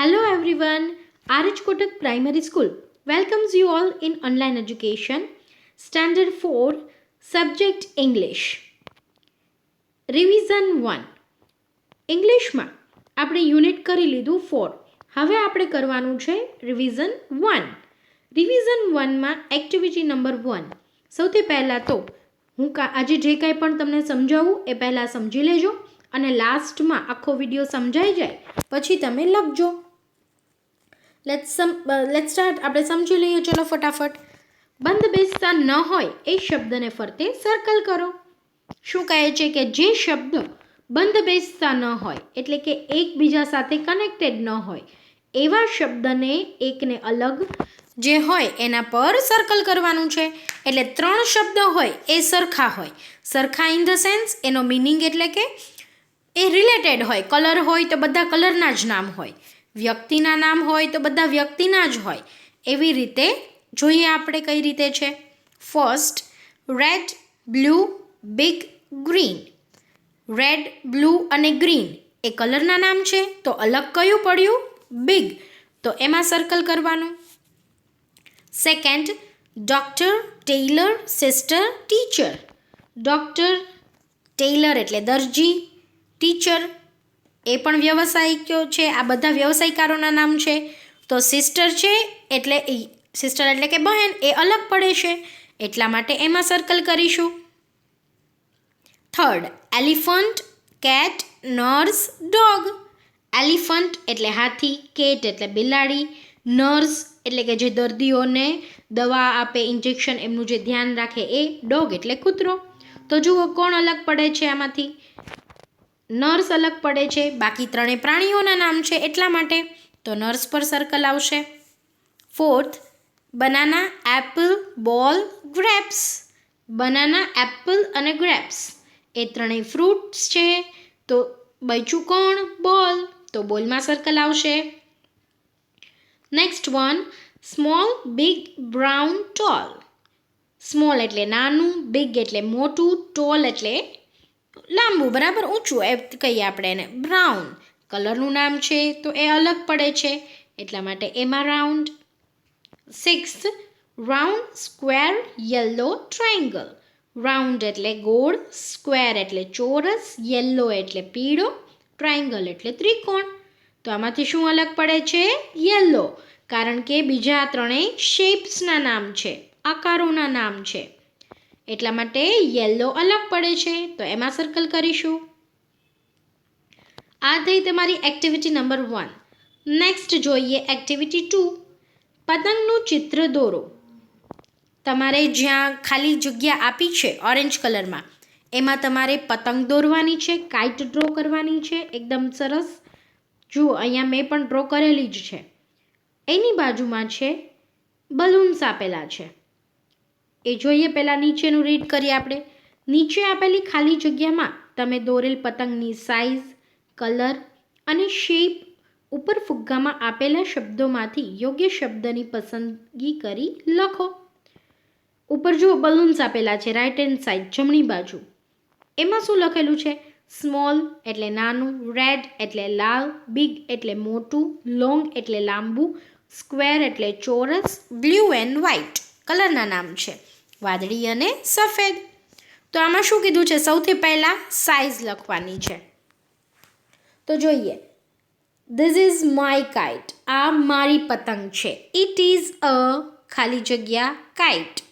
Hello everyone, RH Kotak Primary School welcomes you all in online education, Standard 4, Subject English. Revision 1. ઇંગ્લિશમાં આપણે unit કરી લીધું 4. હવે આપણે કરવાનું છે રિવિઝન 1. રિવિઝન 1માં એક્ટિવિટી નંબર 1. સૌથી પહેલાં તો હું આજે જે કાંઈ પણ તમને સમજાવું એ પહેલાં સમજી લેજો અને લાસ્ટમાં આખો વિડીયો સમજાઈ જાય પછી તમે લખજો. Let's start. આપણે સમજી લઈએ. ચલો ફટાફટ. બંધ બેસતા ન હોય એ શબ્દને ફરતે સર્કલ કરો. શું કહે છે કે જે શબ્દ બંધ બેસતા ન હોય એટલે કે એકબીજા સાથે કનેક્ટેડ ન હોય એવા શબ્દને એકને અલગ જે હોય એના પર સર્કલ કરવાનું છે. એટલે 3 શબ્દ હોય એ સરખા હોય. સરખા ઇન ધ સેન્સ એનો મિનિંગ એટલે કે એ રિલેટેડ હોય. કલર હોય તો બધા કલરના જ નામ હોય, વ્યક્તિના નામ હોય તો બધા વ્યક્તિના જ હોય. એવી રીતે જોઈએ આપણે કઈ રીતે છે. First, red, blue, big, green. Red, blue અને ગ્રીન એ કલરના નામ છે તો અલગ કયું પડ્યું? બિગ. તો એમાં સર્કલ કરવાનું. Second, doctor, tailor, sister, teacher. Doctor, tailor એટલે દરજી, ટીચર એ પણ વ્યવસાયિકો છે. આ બધા વ્યવસાયકારોના નામ છે. તો સિસ્ટર છે એટલે સિસ્ટર એટલે કે બહેન એ અલગ પડે છે એટલા માટે એમાં સર્કલ કરીશું. Third, elephant, cat, nurse, dog. Elephant એટલે હાથી, કેટ એટલે બિલાડી, નર્સ એટલે કે જે દર્દીઓને દવા આપે, ઇન્જેક્શન એમનું જે ધ્યાન રાખે એ, ડોગ એટલે કૂતરો. તો જુઓ કોણ અલગ પડે છે આમાંથી? નર્સ અલગ પડે છે. બાકી 3 પ્રાણીઓના નામ છે એટલા માટે તો નર્સ પર સર્કલ આવશે. Fourth, banana, apple, ball, grapes. Banana, apple અને ગ્રેપ્સ એ 3 ફ્રૂટ્સ છે તો બચ્યું કોણ? બોલ. તો બોલમાં સર્કલ આવશે. Next one, small, big, brown, tall. Small એટલે નાનું, બિગ એટલે મોટું, ટોલ એટલે લાંબુ, બરાબર ઊંચું એ કહીએ આપણે એને. બ્રાઉન કલરનું નામ છે તો એ અલગ પડે છે એટલા માટે એમાં round. Sixth, round, square, yellow, triangle. Round એટલે ગોળ, સ્ક્વેર એટલે ચોરસ, યલો એટલે પીળો, ટ્રાયંગલ એટલે ત્રિકોણ. તો આમાંથી શું અલગ પડે છે? યલો. કારણ કે બીજા 3 શેપ્સના નામ છે, આકારોના નામ છે એટલા માટે યલો અલગ પડે છે તો એમાં સર્કલ કરીશું. આ થઈ તમારી એક્ટિવિટી નંબર 1. નેક્સ્ટ જોઈએ એક્ટિવિટી 2. પતંગનું ચિત્ર દોરો. તમારે જ્યાં ખાલી જગ્યા આપી છે ઓરેન્જ કલરમાં એમાં તમારે પતંગ દોરવાની છે, કાઇટ ડ્રો કરવાની છે. એકદમ સરસ. જુઓ અહીંયા મેં પણ ડ્રો કરેલી જ છે. એની બાજુમાં છે બલૂન્સ આપેલા છે એ જોઈએ. પહેલાં નીચેનું રીડ કરીએ આપણે. નીચે આપેલી ખાલી જગ્યામાં તમે દોરેલ પતંગની સાઇઝ, કલર અને શેપ ઉપર ફુગ્ગામાં આપેલા શબ્દોમાંથી યોગ્ય શબ્દની પસંદગી કરી લખો. ઉપર જુઓ બલૂન્સ આપેલા છે રાઇટ હેન્ડ સાઇડ જમણી બાજુ. એમાં શું લખેલું છે? સ્મોલ એટલે નાનું, રેડ એટલે લાલ, બિગ એટલે મોટું, લોંગ એટલે લાંબુ, સ્ક્વેર એટલે ચોરસ, બ્લુ એન્ડ વ્હાઇટ કલરના નામ છે, વાદળી અને સફેદ. તો આમાં શું કીધું છે? સૌથી પહેલાં સાઇઝ લખવાની છે. તો જોઈએ. This is my kite. આ મારી પતંગ છે. ઇટ ઇઝ અ ખાલી જગ્યા kite.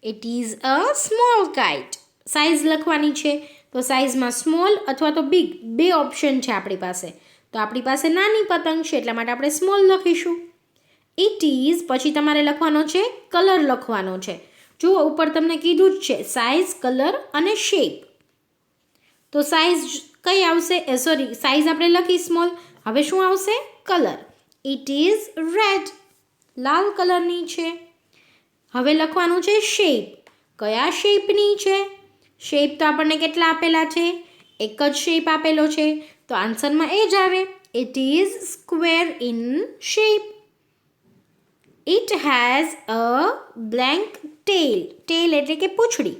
It is a small kite. Size લખવાની છે તો સાઇઝમાં સ્મોલ અથવા તો બિગ બે ઓપ્શન છે આપણી પાસે. તો આપણી પાસે નાની પતંગ છે એટલા માટે આપણે સ્મોલ લખીશું. ઇટ ઇઝ પછી તમારે લખવાનો છે કલર લખવાનો છે. જુઓ ઉપર તમને કીધું જ છે સાઇઝ, કલર અને શેપ. તો સાઇઝ કઈ આવશે? સાઇઝ આપણે લખી સ્મોલ. હવે શું આવશે? કલર. It is red. લાલ કલરની છે. હવે લખવાનું છે શેપ. કયા શેપની છે? શેપ તો આપણને કેટલા આપેલા છે? એક જ શેપ આપેલો છે તો આન્સરમાં એ જ આવે. It is square in shape. It has a blank tail. Tail એટલે કે પૂંછડી.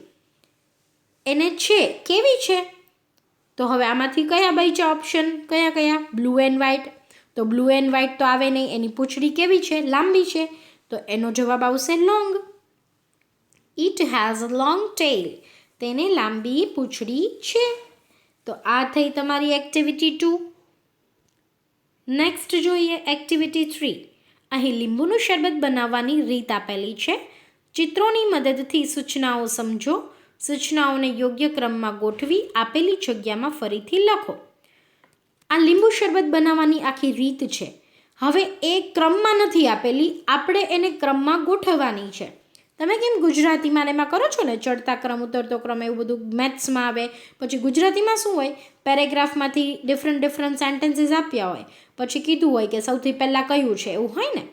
એને છે કેવી છે? તો હવે આમાંથી કયા બચ્યા ઓપ્શન? કયા? Blue and white. તો બ્લુ એન્ડ વ્હાઇટ તો આવે નહીં, એની પૂંછડી કેવી છે? લાંબી છે. તો એનો જવાબ આવશે long. It has a long tail. તેને લાંબી પૂંછડી છે. તો આ થઈ તમારી એક્ટિવિટી 2. નેક્સ્ટ જોઈએ એક્ટિવિટી 3. અહીં લીંબુનું શરબત બનાવવાની રીત આપેલી છે. ચિત્રોની મદદથી સૂચનાઓ સમજો. સૂચનાઓને યોગ્ય ક્રમમાં ગોઠવી આપેલી જગ્યામાં ફરીથી લખો. આ લીંબુ શરબત બનાવવાની આખી રીત છે. હવે એ ક્રમમાં નથી આપેલી, આપણે એને ક્રમમાં ગોઠવવાની છે. તમે કેમ ગુજરાતીમાં એમાં કરો છો ને, ચડતા ક્રમ ઉતરતો ક્રમ, એવું બધું મેથ્સમાં આવે. પછી ગુજરાતીમાં શું હોય, પેરેગ્રાફમાંથી ડિફરન્ટ સેન્ટેન્સીસ આપ્યા હોય, પછી કીધું હોય કે સૌથી પહેલાં કયું છે, એવું હોય ને.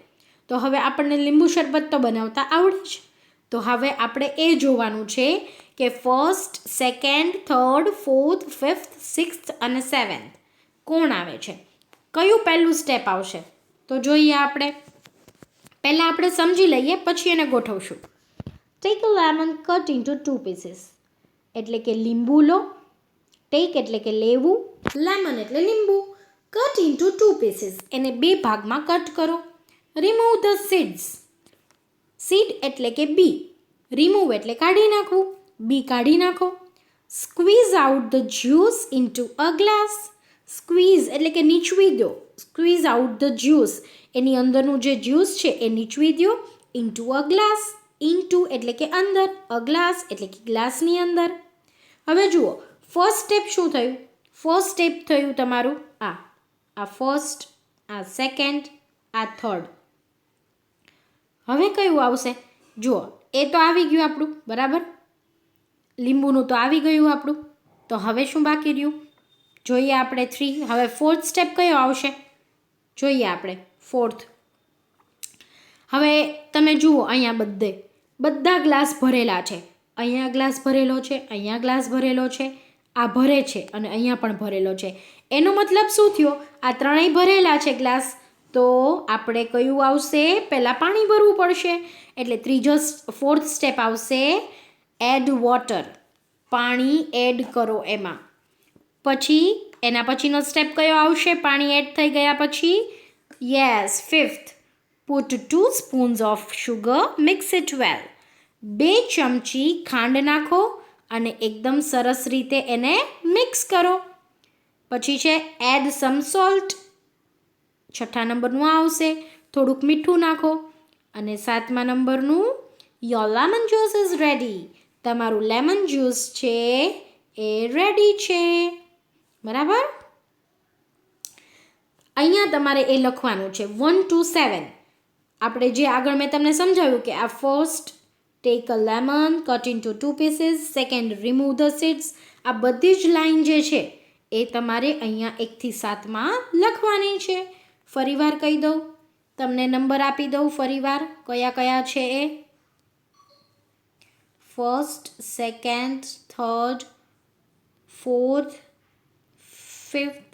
તો હવે આપણને લીંબુ શરબત તો બનાવતા આવડે છે. તો હવે આપણે એ જોવાનું છે કે first, second, third, fourth, fifth, sixth અને સેવન્થ કોણ આવે છે, કયું પહેલું સ્ટેપ આવશે. તો જોઈએ આપણે. પહેલાં આપણે સમજી લઈએ, પછી એને ગોઠવશું. Take a lemon cut into 2 pieces. એટલે કે લીંબુ લો. ટેક એટલે કે લેવું, લેમન એટલે લીંબુ. કટ ઇન્ટુ 2 પીસીસ, એને 2 ભાગમાં કટ કરો. Remove the seeds. સીડ એટલે કે બી. રિમૂવ એટલે કાઢી નાખવું, બી કાઢી નાખો. Squeeze out the juice into a glass. Squeeze એટલે કે નીચવી દો. સ્ક્વીઝ આઉટ ધ જ્યુસ, એની અંદરનું જે જ્યુસ છે એ નીચવી દો. Into a glass. ઇન્ટુ એટલે કે અંદર, અ ગ્લાસ એટલે કે ગ્લાસની અંદર. હવે જુઓ, ફર્સ્ટ સ્ટેપ શું થયું? ફર્સ્ટ સ્ટેપ થયું તમારું આ ફર્સ્ટ, આ સેકન્ડ, આ થર્ડ. હવે કયું આવશે? જુઓ, એ તો આવી ગયું આપણું, બરાબર. લીંબુનું તો આવી ગયું આપણું. તો હવે શું બાકી રહ્યું? જોઈએ આપણે 3. હવે ફોર્થ સ્ટેપ કયો આવશે? જોઈએ આપણે ફોર્થ. હવે તમે જુઓ, અહીંયા બધા ગ્લાસ ભરેલા છે. અહીંયા ગ્લાસ ભરેલો છે, અહીંયા ગ્લાસ ભરેલો છે, આ ભરે છે અને અહીંયા પણ ભરેલો છે. એનો મતલબ શું થયો? આ ત્રણેય ભરેલા છે ગ્લાસ. તો આપણે કયું આવશે? પહેલાં પાણી ભરવું પડશે. એટલે ફોર્થ સ્ટેપ આવશે એડ વોટર. પાણી એડ કરો એમાં. પછી એના પછીનો સ્ટેપ કયો આવશે? પાણી એડ થઈ ગયા પછી yes, fifth. Put 2 spoons of sugar, mix it well. 2 ચમચી ખાંડ નાખો અને એકદમ સરસ રીતે એને મિક્સ કરો. પછી છે એડ સમ સોલ્ટ. 6થા નંબરનું આવશે, થોડુંક મીઠું નાખો. અને 7મા નંબરનું your lemon juice is ready. તમારું લેમન જ્યુસ છે એ રેડી છે, બરાબર. અહીંયા તમારે એ લખવાનું છે 1 to 7. આપણે જે આગળ મેં તમને સમજાવ્યું કે આ first, tech a lemon, cut into 2 pieces. Second, remove the seeds. આ બધી જ લાઈન જે છે એ તમારે અહીંયા 1 થી 7માં લખવાની છે. ફરીવાર કહી દઉં, તમને નંબર આપી દઉં ફરીવાર કયા કયા છે એ. First, second, third, fourth, fifth,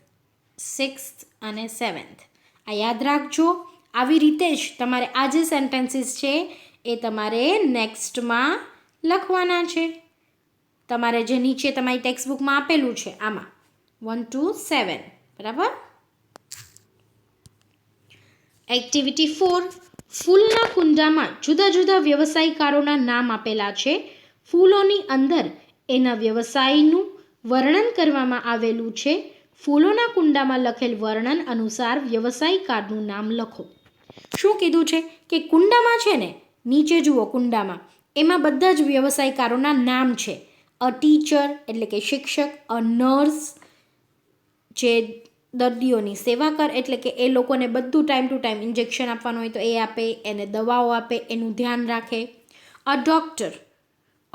sixth અને સેવન્થ. આ યાદ રાખજો. આવી રીતે જ તમારે આ જે સેન્ટેન્સીસ છે એ તમારે નેક્સ્ટમાં લખવાના છે. તમારે જે નીચે તમારી ટેક્સ્ટબુકમાં આપેલું છે આમાં 1 to 7, બરાબર. એક્ટિવિટી 4. ફૂલના કુંડામાં જુદા જુદા વ્યવસાયકારોના નામ આપેલા છે. ફૂલોની અંદર એના વ્યવસાયનું વર્ણન કરવામાં આવેલું છે. ફૂલોના કુંડામાં લખેલ વર્ણન અનુસાર વ્યવસાયકારનું નામ લખો. શું કીધું છે કે કુંડામાં છે ને, નીચે જુઓ કુંડામાં, એમાં બધા જ વ્યવસાયકારોના નામ છે. અ ટીચર એટલે કે શિક્ષક, અ નર્સ જે દર્દીઓની સેવા કર એટલે કે એ લોકોને બધું ટાઈમ ટુ ટાઈમ ઇન્જેક્શન આપવાનું હોય તો એ આપે, એને દવાઓ આપે, એનું ધ્યાન રાખે. અ ડૉક્ટર,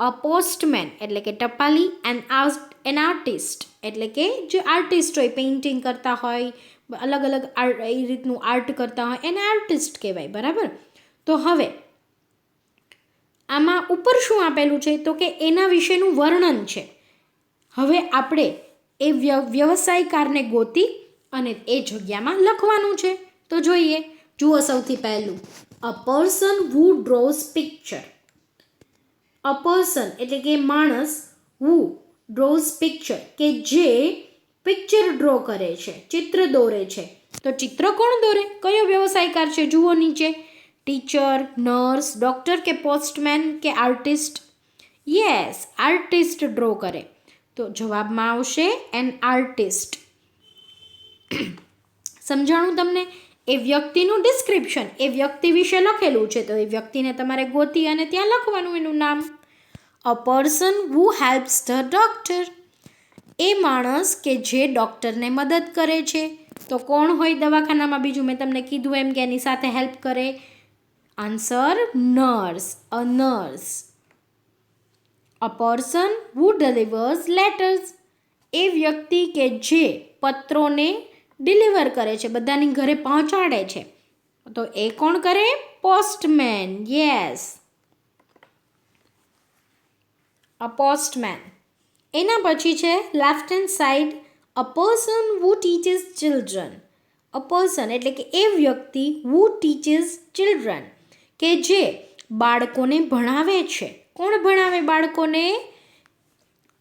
અ પોસ્ટમેન એટલે કે ટપાલી, એન આર્ટિસ્ટ એટલે કે જે આર્ટિસ્ટ હોય, પેઇન્ટિંગ કરતા હોય, અલગ અલગ એ રીતનું આર્ટ કરતા હોય એને આર્ટિસ્ટ કહેવાય, બરાબર. તો હવે આમાં ઉપર શું આપેલું છે તો કે એના વિશેનું વર્ણન છે. હવે આપણે એ વ્યવસાયકારને ગોતી અને એ જગ્યામાં લખવાનું છે. તો જોઈએ, જુઓ સૌથી પહેલું a person who draws picture. A person એટલે કે માણસ, હુ ડ્રોઝ પિક્ચર કે જે પિક્ચર ડ્રો કરે છે, ચિત્ર દોરે છે. તો ચિત્ર કોણ દોરે? કયો વ્યવસાયકાર છે? જુઓ નીચે. ટીચર, નર્સ, ડૉક્ટર કે પોસ્ટમેન કે આર્ટિસ્ટ? યસ, આર્ટિસ્ટ ડ્રો કરે. તો જવાબમાં આવશે એન આર્ટિસ્ટ. સમજાણું તમને? એ વ્યક્તિનું ડિસ્ક્રિપ્શન, એ વ્યક્તિ વિશે લખેલું છે, તો એ વ્યક્તિને તમારે ગોતી અને ત્યાં લખવાનું એનું નામ. A person who helps the doctor. એ માણસ કે જે ડૉક્ટરને મદદ કરે છે. તો કોણ હોય દવાખાનામાં? બીજું મેં તમને કીધું એમ કે એની સાથે હેલ્પ કરે. Answer nurse, a nurse. A person who delivers letters. એ વ્યક્તિ કે જે પત્રોને ડિલિવર કરે છે, બધાની ઘરે પહોંચાડે છે. તો એ કોણ કરે? પોસ્ટમેન. Yes, a postman. એના પછી છે લેફ્ટ હેન્ડ સાઈડ, અ પર્સન હુ ટીચિસ ચિલ્ડ્રન. અ પર્સન એટલે કે એ વ્યક્તિ હુ ટીચિસ ચિલ્ડ્રન, કે જે બાળકોને ભણાવે છે. કોણ ભણાવે બાળકોને?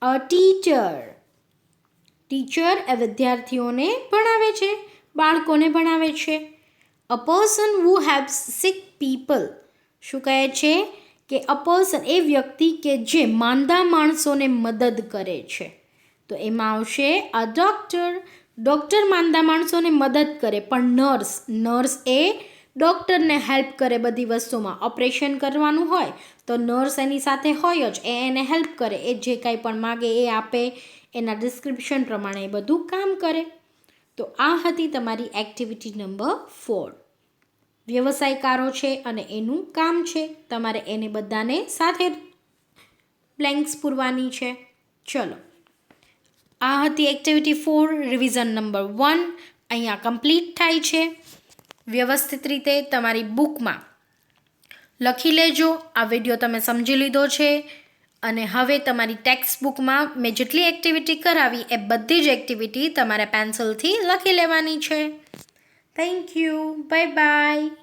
A teacher. ટીચર એ વિદ્યાર્થીઓને ભણાવે છે, બાળકોને ભણાવે છે. A person who helps sick people. શું કહે છે? કે અ પર્સન એ વ્યક્તિ કે જે માંદા માણસોને મદદ કરે છે. તો એમાં આવશે અ ડૉક્ટર. ડૉક્ટર માંદા માણસોને મદદ કરે, પણ નર્સ એ ડૉક્ટરને હેલ્પ કરે બધી વસ્તુમાં. ઓપરેશન કરવાનું હોય તો નર્સ એની સાથે હોય જ, એ એને હેલ્પ કરે. એ જે કાંઈ પણ માગે એ આપે, એના ડિસ્ક્રિપ્શન પ્રમાણે એ બધું કામ કરે. તો આ હતી તમારી એક્ટિવિટી નંબર 4. વ્યવસાયકારો છે અને એનું કામ છે. તમારે એને બધાને સાથે બ્લેન્ક્સ પૂરવાની છે. ચલો, આ હતી એક્ટિવિટી 4, રિવિઝન નંબર 1 અહીંયા કમ્પ્લીટ થાય છે. વ્યવસ્થિત રીતે તમારી બુકમાં લખી લેજો. આ વિડીયો તમે સમજી લીધો છે અને હવે તમારી ટેક્સ્ટ બુકમાં મેં જેટલી એક્ટિવિટી કરાવી એ બધી જ એક્ટિવિટી તમારે પેન્સિલથી લખી લેવાની છે. Thank you. Bye bye.